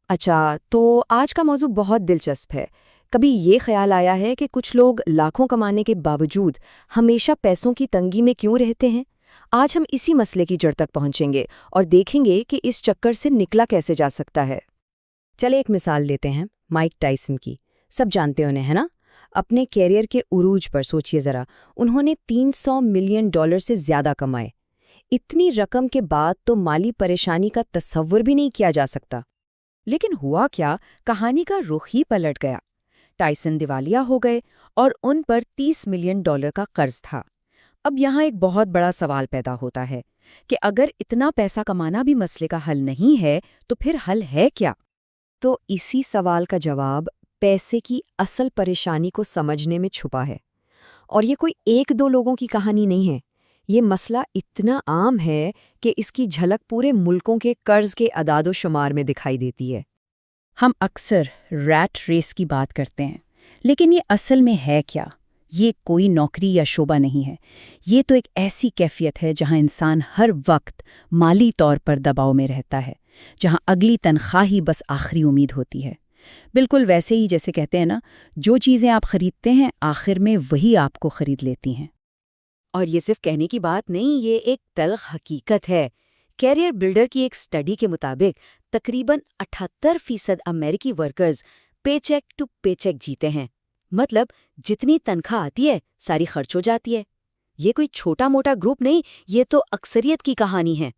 اچھا، تو آج کا موضوع بہت دلچسپ ہے۔ کبھی یہ خیال آیا ہے کہ کچھ لوگ لاکھوں کمانے کے باوجود ہمیشہ پیسوں کی تنگی میں کیوں رہتے ہیں؟ آج ہم اسی مسئلے کی جڑ تک پہنچیں گے اور دیکھیں گے کہ اس چکر سے نکلا کیسے جا سکتا ہے۔ چلے ایک مثال لیتے ہیں، مائک ٹائسن کی۔ سب جانتے انہیں، ہے نا؟ اپنے کیریئر کے عروج پر سوچئے ذرا، انہوں نے $300 ملین سے زیادہ کمائے۔ اتنی رقم کے بعد تو مالی پریشانی کا تصور بھی نہیں کیا جا سکتا۔ لیکن ہوا کیا، کہانی کا رخ ہی پلٹ گیا۔ ٹائسن دیوالیہ ہو گئے اور ان پر $30 ملین کا قرض تھا۔ اب یہاں ایک بہت بڑا سوال پیدا ہوتا ہے کہ اگر اتنا پیسہ کمانا بھی مسئلے کا حل نہیں ہے تو پھر حل ہے کیا؟ تو اسی سوال کا جواب پیسے کی اصل پریشانی کو سمجھنے میں چھپا ہے۔ اور یہ کوئی ایک دو لوگوں کی کہانی نہیں ہے۔ یہ مسئلہ اتنا عام ہے کہ اس کی جھلک پورے ملکوں کے قرض کے اعداد و شمار میں دکھائی دیتی ہے۔ ہم اکثر ریٹ ریس کی بات کرتے ہیں، لیکن یہ اصل میں ہے کیا؟ یہ کوئی نوکری یا شعبہ نہیں ہے۔ یہ تو ایک ایسی کیفیت ہے جہاں انسان ہر وقت مالی طور پر دباؤ میں رہتا ہے، جہاں اگلی تنخواہ ہی بس آخری امید ہوتی ہے۔ بالکل ویسے ہی جیسے کہتے ہیں نا، جو چیزیں آپ خریدتے ہیں آخر میں وہی آپ کو خرید لیتی ہیں۔ اور یہ صرف کہنے کی بات نہیں، یہ ایک تلخ حقیقت ہے۔ کیریئر بلڈر کی ایک سٹڈی کے مطابق تقریباً 78% امریکی workers paycheck to paycheck جیتے ہیں۔ مطلب جتنی تنخواہ آتی ہے ساری خرچ ہو جاتی ہے۔ یہ کوئی چھوٹا موٹا گروپ نہیں، یہ تو اکثریت کی کہانی ہے۔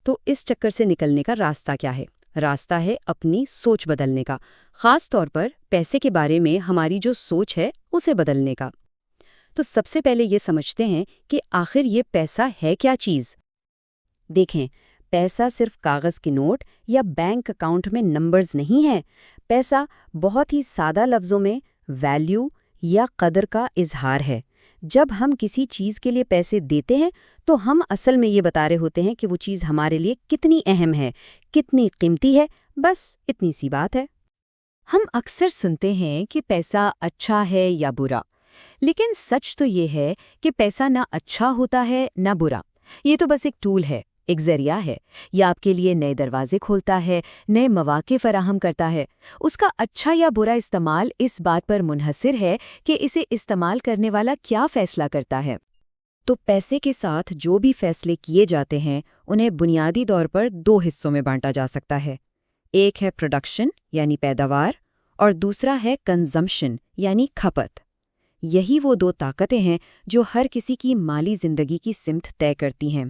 تو اس چکر سے نکلنے کا راستہ کیا ہے؟ راستہ ہے اپنی سوچ بدلنے کا، خاص طور پر پیسے کے بارے میں ہماری جو سوچ ہے اسے بدلنے کا۔ تو سب سے پہلے یہ سمجھتے ہیں کہ آخر یہ پیسہ ہے کیا چیز؟ دیکھیں، پیسہ صرف کاغذ کے نوٹ یا بینک اکاؤنٹ میں نمبرز نہیں ہے۔ پیسہ بہت ہی سادہ لفظوں میں ویلیو یا قدر کا اظہار ہے۔ جب ہم کسی چیز کے لیے پیسے دیتے ہیں تو ہم اصل میں یہ بتا رہے ہوتے ہیں کہ وہ چیز ہمارے لیے کتنی اہم ہے، کتنی قیمتی ہے، بس اتنی سی بات ہے۔ ہم اکثر سنتے ہیں کہ پیسہ اچھا ہے یا برا، لیکن سچ تو یہ ہے کہ پیسہ نہ اچھا ہوتا ہے نہ برا۔ یہ تو بس ایک ٹول ہے، ایک ذریعہ ہے۔ یہ آپ کے لیے نئے دروازے کھولتا ہے، نئے مواقع فراہم کرتا ہے۔ اس کا اچھا یا برا استعمال اس بات پر منحصر ہے کہ اسے استعمال کرنے والا کیا فیصلہ کرتا ہے۔ تو پیسے کے ساتھ جو بھی فیصلے کیے جاتے ہیں انہیں بنیادی طور پر دو حصوں میں بانٹا جا سکتا ہے۔ ایک ہے پروڈکشن یعنی پیداوار، اور دوسرا ہے کنزمپشن یعنی کھپت۔ یہی وہ دو طاقتیں ہیں جو ہر کسی کی مالی زندگی کی سمت طے کرتی ہیں۔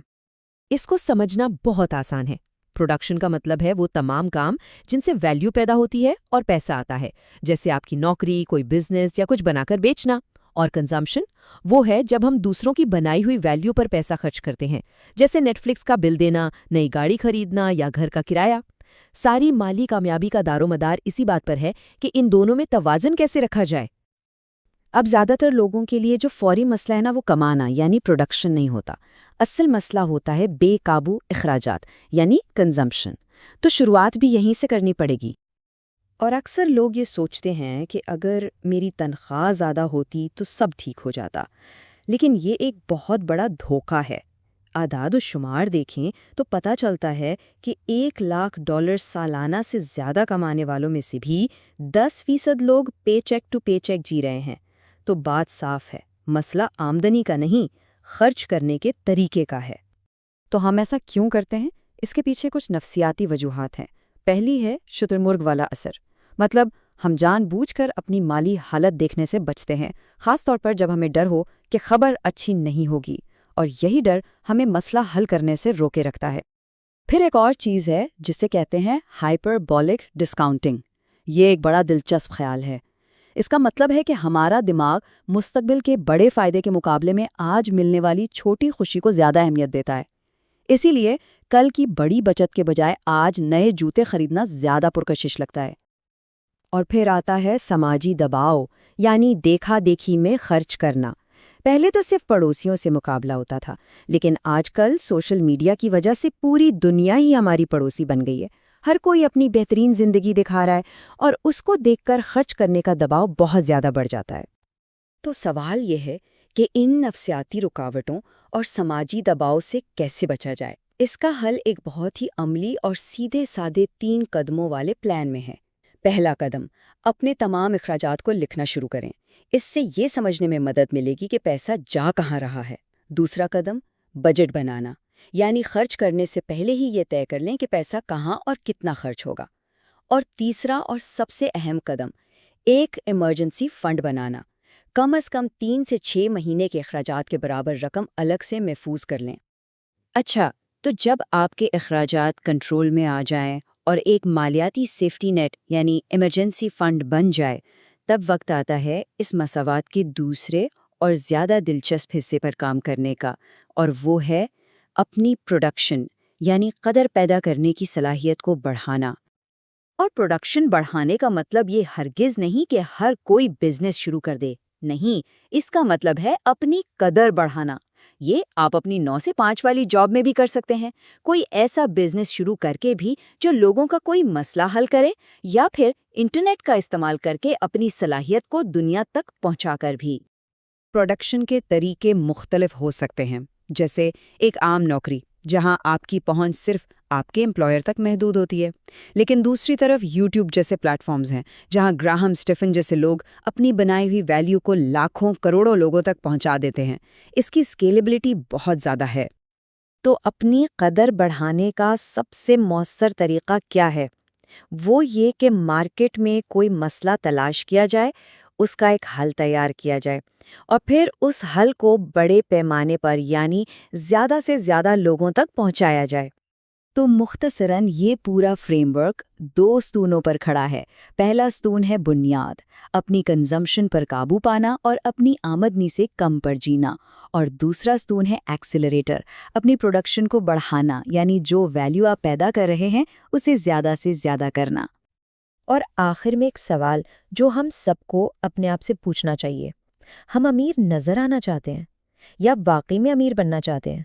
اس کو سمجھنا بہت آسان ہے۔ پروڈکشن کا مطلب ہے وہ تمام کام جن سے ویلیو پیدا ہوتی ہے اور پیسہ آتا ہے، جیسے آپ کی نوکری، کوئی بزنس یا کچھ بنا کر بیچنا۔ اور کنزمپشن وہ ہے جب ہم دوسروں کی بنائی ہوئی ویلیو پر پیسہ خرچ کرتے ہیں، جیسے نیٹ فلکس کا بل دینا، نئی گاڑی خریدنا یا گھر کا کرایہ۔ ساری مالی کامیابی کا دار و مدار اسی بات پر ہے کہ ان دونوں میں توازن کیسے رکھا جائے۔ اب زیادہ تر لوگوں کے لیے جو فوری مسئلہ ہے نا، وہ کمانا یعنی پروڈکشن نہیں ہوتا۔ اصل مسئلہ ہوتا ہے بے قابو اخراجات یعنی کنزمپشن۔ تو شروعات بھی یہیں سے کرنی پڑے گی۔ اور اکثر لوگ یہ سوچتے ہیں کہ اگر میری تنخواہ زیادہ ہوتی تو سب ٹھیک ہو جاتا، لیکن یہ ایک بہت بڑا دھوکہ ہے۔ اعداد و شمار دیکھیں تو پتہ چلتا ہے کہ $1,00,000 سالانہ سے زیادہ کمانے والوں میں سے بھی 10% لوگ پے چیک ٹو پے چیک جی رہے ہیں۔ تو بات صاف ہے، مسئلہ آمدنی کا نہیں، خرچ کرنے کے طریقے کا ہے۔ تو ہم ایسا کیوں کرتے ہیں؟ اس کے پیچھے کچھ نفسیاتی وجوہات ہیں۔ پہلی ہے شتر مرغ والا اثر، مطلب ہم جان بوجھ کر اپنی مالی حالت دیکھنے سے بچتے ہیں، خاص طور پر جب ہمیں ڈر ہو کہ خبر اچھی نہیں ہوگی، اور یہی ڈر ہمیں مسئلہ حل کرنے سے روکے رکھتا ہے۔ پھر ایک اور چیز ہے جسے کہتے ہیں ہائپربولک ڈسکاؤنٹنگ۔ یہ ایک بڑا دلچسپ خیال ہے۔ اس کا مطلب ہے کہ ہمارا دماغ مستقبل کے بڑے فائدے کے مقابلے میں آج ملنے والی چھوٹی خوشی کو زیادہ اہمیت دیتا ہے۔ اسی لیے کل کی بڑی بچت کے بجائے آج نئے جوتے خریدنا زیادہ پرکشش لگتا ہے۔ اور پھر آتا ہے سماجی دباؤ، یعنی دیکھا دیکھی میں خرچ کرنا۔ پہلے تو صرف پڑوسیوں سے مقابلہ ہوتا تھا، لیکن آج کل سوشل میڈیا کی وجہ سے پوری دنیا ہی ہماری پڑوسی بن گئی ہے۔ ہر کوئی اپنی بہترین زندگی دکھا رہا ہے اور اس کو دیکھ کر خرچ کرنے کا دباؤ بہت زیادہ بڑھ جاتا ہے۔ تو سوال یہ ہے کہ ان نفسیاتی رکاوٹوں اور سماجی دباؤ سے کیسے بچا جائے؟ اس کا حل ایک بہت ہی عملی اور سیدھے سادے 3 قدموں والے پلان میں ہے۔ پہلا قدم، اپنے تمام اخراجات کو لکھنا شروع کریں۔ اس سے یہ سمجھنے میں مدد ملے گی کہ پیسہ جا کہاں رہا ہے۔ دوسرا قدم، بجٹ بنانا، یعنی خرچ کرنے سے پہلے ہی یہ طے کر لیں کہ پیسہ کہاں اور کتنا خرچ ہوگا۔ اور تیسرا اور سب سے اہم قدم، ایک ایمرجنسی فنڈ بنانا۔ کم از کم 3 سے 6 مہینے کے اخراجات کے برابر رقم الگ سے محفوظ کر لیں۔ اچھا، تو جب آپ کے اخراجات کنٹرول میں آ جائیں اور ایک مالیاتی سیفٹی نیٹ یعنی ایمرجنسی فنڈ بن جائے، تب وقت آتا ہے اس مساوات کے دوسرے اور زیادہ دلچسپ حصے پر کام کرنے کا، اور وہ ہے اپنی پروڈکشن یعنی قدر پیدا کرنے کی صلاحیت کو بڑھانا۔ اور پروڈکشن بڑھانے کا مطلب یہ ہرگز نہیں کہ ہر کوئی بزنس شروع کر دے، نہیں، اس کا مطلب ہے اپنی قدر بڑھانا۔ یہ آپ اپنی 9 سے 5 والی جاب میں بھی کر سکتے ہیں، کوئی ایسا بزنس شروع کر کے بھی جو لوگوں کا کوئی مسئلہ حل کرے، یا پھر انٹرنیٹ کا استعمال کر کے اپنی صلاحیت کو دنیا تک پہنچا کر بھی۔ پروڈکشن کے طریقے مختلف ہو سکتے ہیں، جیسے ایک عام نوکری جہاں آپ کی پہنچ صرف آپ کے امپلائر تک محدود ہوتی ہے، لیکن دوسری طرف یوٹیوب جیسے پلیٹ فارمز ہیں جہاں گراہم اسٹیفن جیسے لوگ اپنی بنائی ہوئی ویلیو کو لاکھوں کروڑوں لوگوں تک پہنچا دیتے ہیں۔ اس کی اسکیلیبلٹی بہت زیادہ ہے۔ تو اپنی قدر بڑھانے کا سب سے مؤثر طریقہ کیا ہے؟ وہ یہ کہ مارکیٹ میں کوئی مسئلہ تلاش کیا جائے، اس کا ایک حل تیار کیا جائے، اور پھر اس حل کو بڑے پیمانے پر یعنی زیادہ سے زیادہ لوگوں تک پہنچایا جائے۔ تو مختصراً یہ پورا فریم ورک 2 ستونوں پر کھڑا ہے۔ پہلا ستون ہے بنیاد، اپنی کنزمپشن پر قابو پانا اور اپنی آمدنی سے کم پر جینا، اور دوسرا ستون ہے ایکسیلریٹر، اپنی پروڈکشن کو بڑھانا، یعنی جو ویلیو آپ پیدا کر رہے ہیں اسے زیادہ سے زیادہ کرنا۔ اور آخر میں ایک سوال جو ہم سب کو اپنے آپ سے پوچھنا چاہیے، ہم امیر نظر آنا چاہتے ہیں یا واقعی میں امیر بننا چاہتے ہیں؟